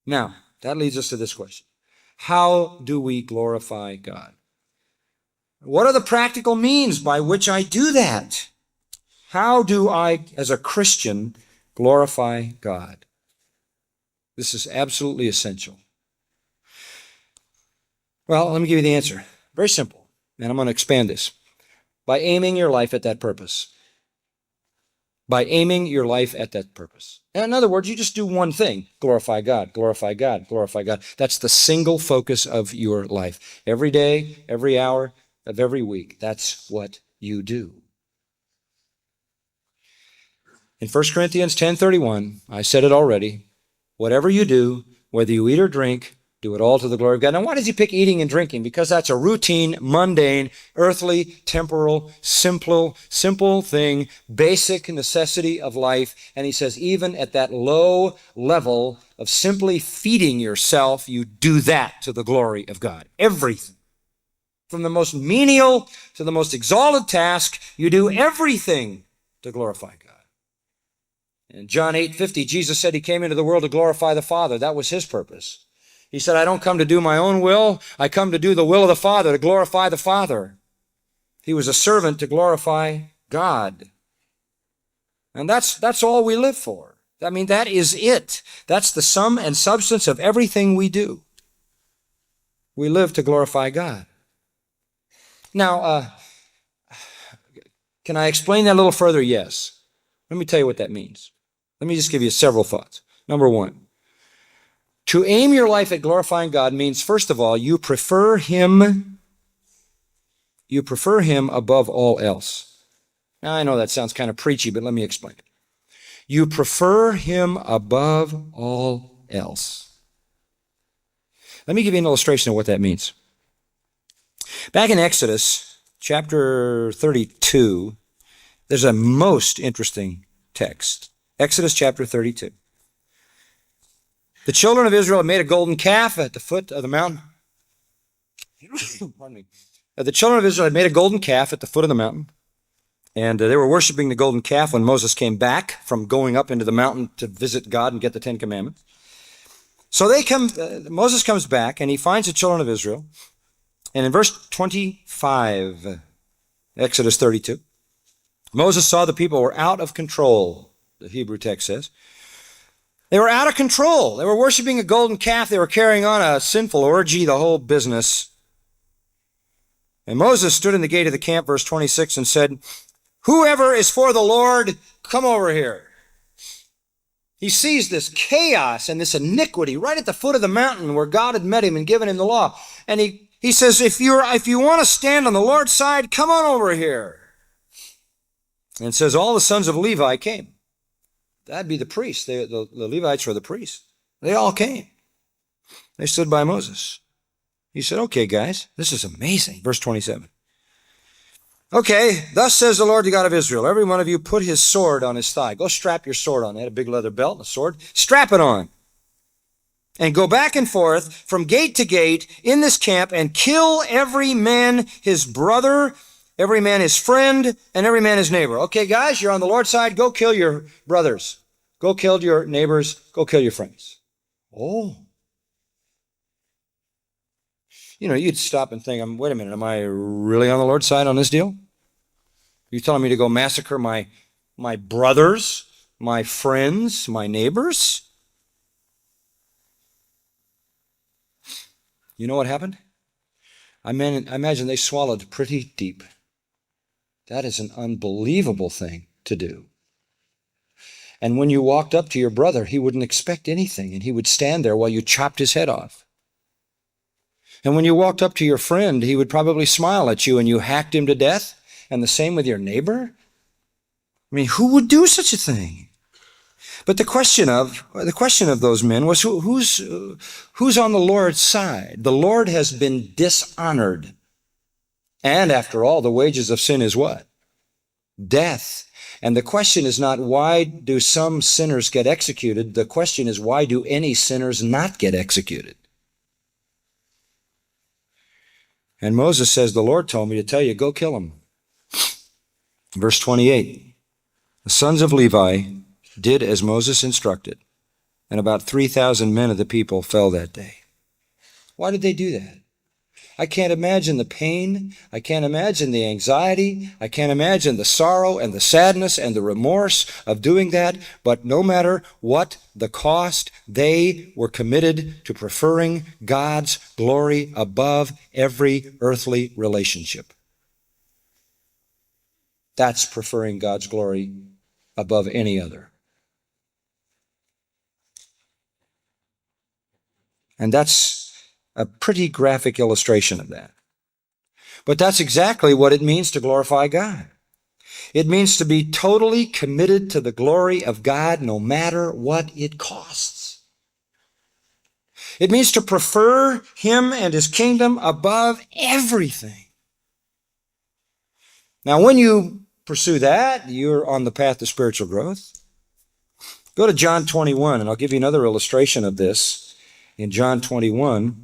Now, that leads us to this question. How do we glorify God? What are the practical means by which I do that? How do I, as a Christian, glorify God? This is absolutely essential. Well, let me give you the answer. Very simple, and I'm going to expand this. By aiming your life at that purpose. By aiming your life at that purpose. And in other words, you just do one thing. Glorify God, glorify God, glorify God. That's the single focus of your life. Every day, every hour of every week. That's what you do. In 1 Corinthians 10:31, I said it already, whatever you do, whether you eat or drink, do it all to the glory of God. Now, why does he pick eating and drinking? Because that's a routine, mundane, earthly, temporal, simple thing, basic necessity of life. And he says, even at that low level of simply feeding yourself, you do that to the glory of God. Everything. From the most menial to the most exalted task, you do everything to glorify God. In John 8:50, Jesus said he came into the world to glorify the Father. That was his purpose. He said, I don't come to do my own will. I come to do the will of the Father, to glorify the Father. He was a servant to glorify God. And that's all we live for. I mean, that is it. That's the sum and substance of everything we do. We live to glorify God. Now, can I explain that a little further? Yes. Let me tell you what that means. Let me just give you several thoughts. Number one, to aim your life at glorifying God means, first of all, you prefer Him above all else. Now, I know that sounds kind of preachy, but let me explain it. You prefer Him above all else. Let me give you an illustration of what that means. Back in Exodus chapter 32, there's a most interesting text. Exodus chapter 32. The children of Israel had made a golden calf at the foot of the mountain. Pardon me. The children of Israel had made a golden calf at the foot of the mountain, and they were worshiping the golden calf when Moses came back from going up into the mountain to visit God and get the Ten Commandments. So Moses comes back, and he finds the children of Israel, and in verse 25, Exodus 32, Moses saw the people were out of control, the Hebrew text says. They were out of control. They were worshiping a golden calf. They were carrying on a sinful orgy, the whole business. And Moses stood in the gate of the camp, verse 26, and said, whoever is for the Lord, come over here. He sees this chaos and this iniquity right at the foot of the mountain where God had met him and given him the law. And he says, if you want to stand on the Lord's side, come on over here. And it says all the sons of Levi came. That'd be the priests. The Levites were the priests. They all came. They stood by Moses. He said, okay, guys, this is amazing. Verse 27. Okay, thus says the Lord, the God of Israel, every one of you put his sword on his thigh. Go strap your sword on. They had a big leather belt and a sword. Strap it on. And go back and forth from gate to gate in this camp and kill every man his brother, every man his friend, and every man his neighbor. Okay, guys, you're on the Lord's side. Go kill your brothers. Go kill your neighbors. Go kill your friends. Oh. You know, you'd stop and think, wait a minute, am I really on the Lord's side on this deal? You're telling me to go massacre my brothers, my friends, my neighbors? You know what happened? I imagine they swallowed pretty deep. That is an unbelievable thing to do. And when you walked up to your brother, he wouldn't expect anything, and he would stand there while you chopped his head off. And when you walked up to your friend, he would probably smile at you and you hacked him to death. And the same with your neighbor. I mean, who would do such a thing? But the question of those men was who's on the Lord's side? The Lord has been dishonored. And after all, the wages of sin is what? Death. And the question is not why do some sinners get executed? The question is why do any sinners not get executed? And Moses says, the Lord told me to tell you, go kill him. Verse 28, the sons of Levi did as Moses instructed. and about 3,000 men of the people fell that day. Why did they do that? I can't imagine the pain. I can't imagine the anxiety. I can't imagine the sorrow and the sadness and the remorse of doing that. But no matter what the cost, they were committed to preferring God's glory above every earthly relationship. That's preferring God's glory above any other. And that's a pretty graphic illustration of that. But that's exactly what it means to glorify God. It means to be totally committed to the glory of God no matter what it costs. It means to prefer Him and His kingdom above everything. Now, when you pursue that, you're on the path to spiritual growth. Go to John 21, and I'll give you another illustration of this. In John 21,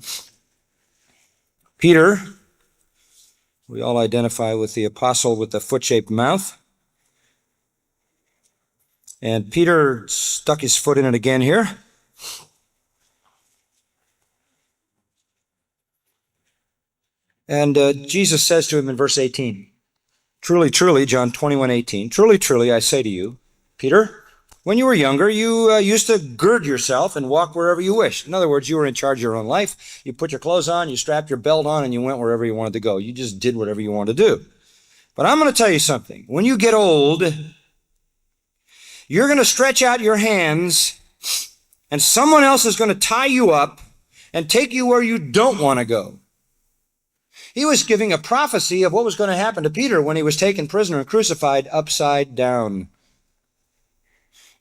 Peter, we all identify with the apostle with the foot-shaped mouth. And Peter stuck his foot in it again here. And Jesus says to him in verse 18, truly, truly, John 21:18, truly, truly, I say to you, Peter, when you were younger, you used to gird yourself and walk wherever you wished. In other words, you were in charge of your own life. You put your clothes on, you strapped your belt on, and you went wherever you wanted to go. You just did whatever you wanted to do. But I'm going to tell you something. When you get old, you're going to stretch out your hands, and someone else is going to tie you up and take you where you don't want to go. He was giving a prophecy of what was going to happen to Peter when he was taken prisoner and crucified upside down.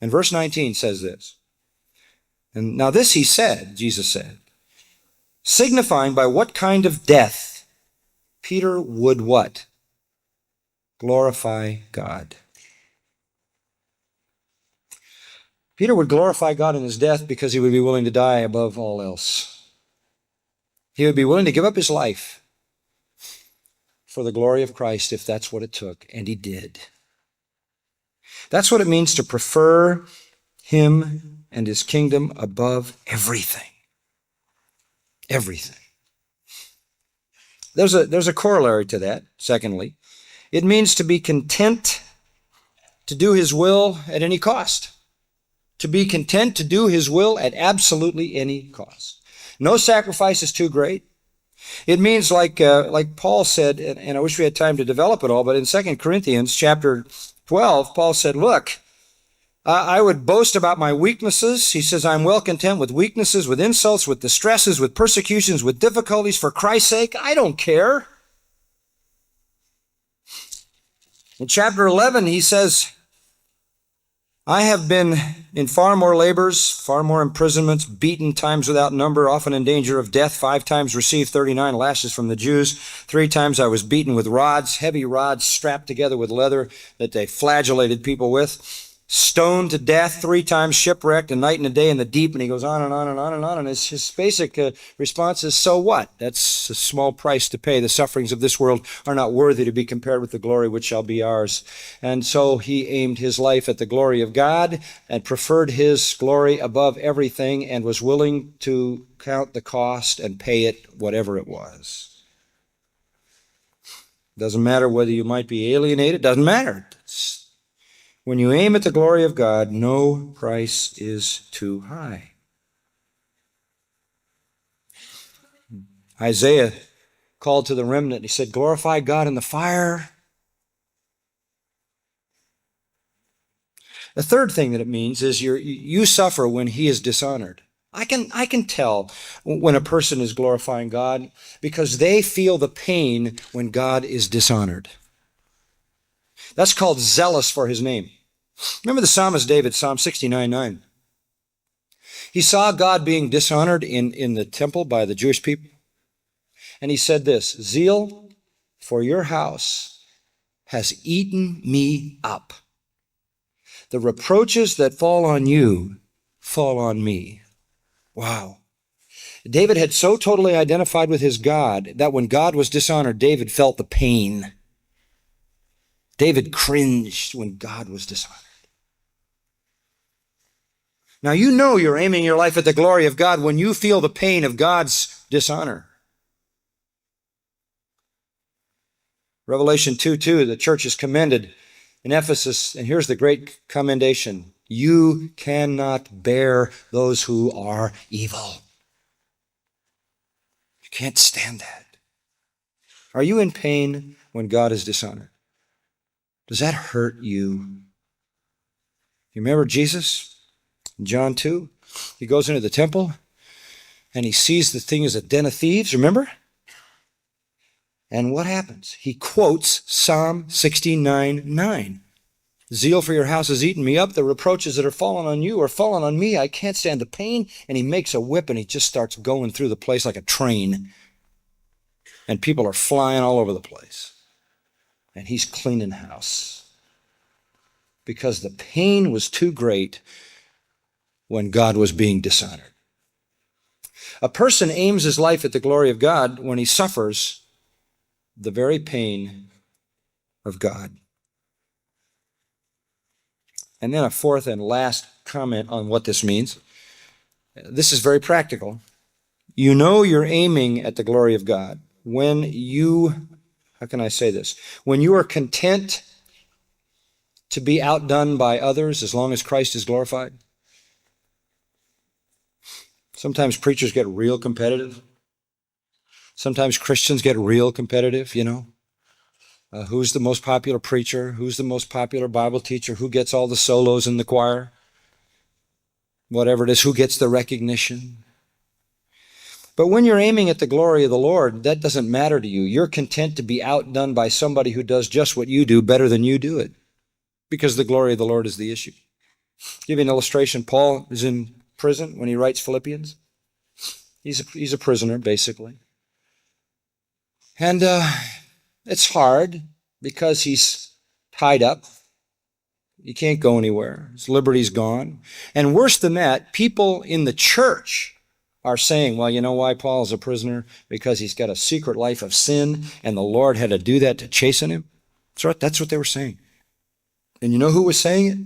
And verse 19 says this. And now this he said, Jesus said, signifying by what kind of death Peter would what? Glorify God. Peter would glorify God in his death because he would be willing to die above all else. He would be willing to give up his life for the glory of Christ if that's what it took, and he did. That's what it means to prefer Him and His kingdom above everything. Everything. There's a corollary to that, secondly. It means to be content to do His will at any cost. To be content to do His will at absolutely any cost. No sacrifice is too great. It means like Paul said, and I wish we had time to develop it all, but in 2 Corinthians chapter 12, Paul said, look, I would boast about my weaknesses. He says, I'm well content with weaknesses, with insults, with distresses, with persecutions, with difficulties for Christ's sake. I don't care. In chapter 11, he says, I have been in far more labors, far more imprisonments, beaten times without number, often in danger of death, 5 times received 39 lashes from the Jews, 3 times I was beaten with rods, heavy rods strapped together with leather that they flagellated people with, stoned to death, 3 times shipwrecked, a night and a day in the deep, and he goes on and on and on and on, and his basic response is, so what? That's a small price to pay. The sufferings of this world are not worthy to be compared with the glory which shall be ours. And so he aimed his life at the glory of God and preferred His glory above everything and was willing to count the cost and pay it, whatever it was. Doesn't matter whether you might be alienated, doesn't matter. When you aim at the glory of God, no price is too high. Isaiah called to the remnant. He said, glorify God in the fire. The third thing that it means is you suffer when He is dishonored. I can tell when a person is glorifying God because they feel the pain when God is dishonored. That's called zealous for His name. Remember the psalmist David, Psalm 69:9. He saw God being dishonored in the temple by the Jewish people. And he said this, zeal for your house has eaten me up. The reproaches that fall on you fall on me. Wow. David had so totally identified with his God that when God was dishonored, David felt the pain. David cringed when God was dishonored. Now you know you're aiming your life at the glory of God when you feel the pain of God's dishonor. Revelation 2:2, the church is commended in Ephesus, and here's the great commendation. You cannot bear those who are evil. You can't stand that. Are you in pain when God is dishonored? Does that hurt you? You remember Jesus in John 2? He goes into the temple and he sees the thing as a den of thieves, remember? And what happens? He quotes Psalm 69:9. Zeal for your house has eaten me up. The reproaches that are fallen on you are fallen on me. I can't stand the pain. And he makes a whip and he just starts going through the place like a train. And people are flying all over the place. And he's cleaning house. Because the pain was too great when God was being dishonored. A person aims his life at the glory of God when he suffers the very pain of God. And then a fourth and last comment on what this means. This is very practical. You know you're aiming at the glory of God when you, how can I say this? When you are content to be outdone by others as long as Christ is glorified. Sometimes preachers get real competitive. Sometimes Christians get real competitive, you know. Who's the most popular preacher? Who's the most popular Bible teacher? Who gets all the solos in the choir? Whatever it is, who gets the recognition? But when you're aiming at the glory of the Lord, that doesn't matter to you. You're content to be outdone by somebody who does just what you do better than you do it, because the glory of the Lord is the issue. I'll give you an illustration. Paul is in prison when he writes Philippians. He's a prisoner, basically. And it's hard because he's tied up. He can't go anywhere. His liberty's gone. And worse than that, people in the church are saying, well, you know why Paul is a prisoner? Because he's got a secret life of sin, and the Lord had to do that to chasten him. That's what they were saying. And you know who was saying it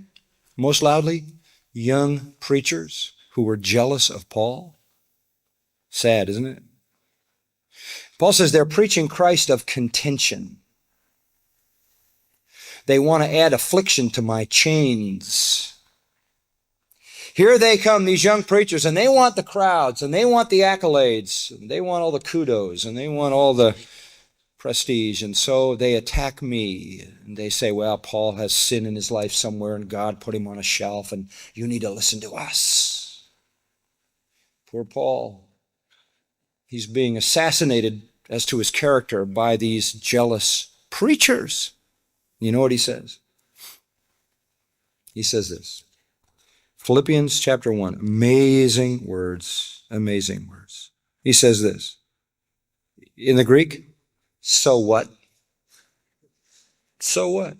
most loudly? Young preachers who were jealous of Paul. Sad, isn't it? Paul says they're preaching Christ of contention. They want to add affliction to my chains. Here they come, these young preachers, and they want the crowds, and they want the accolades, and they want all the kudos, and they want all the prestige, and so they attack me, and they say, well, Paul has sin in his life somewhere, and God put him on a shelf, and you need to listen to us. Poor Paul. He's being assassinated as to his character by these jealous preachers. You know what he says? He says this. Philippians chapter 1, amazing words, amazing words. He says this, in the Greek, so what? So what?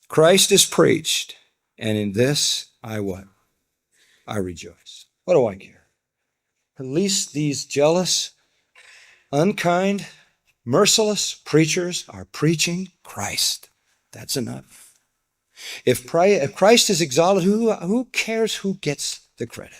Christ is preached, and in this I what? I rejoice. What do I care? At least these jealous, unkind, merciless preachers are preaching Christ. That's enough. If Christ is exalted, who cares who gets the credit?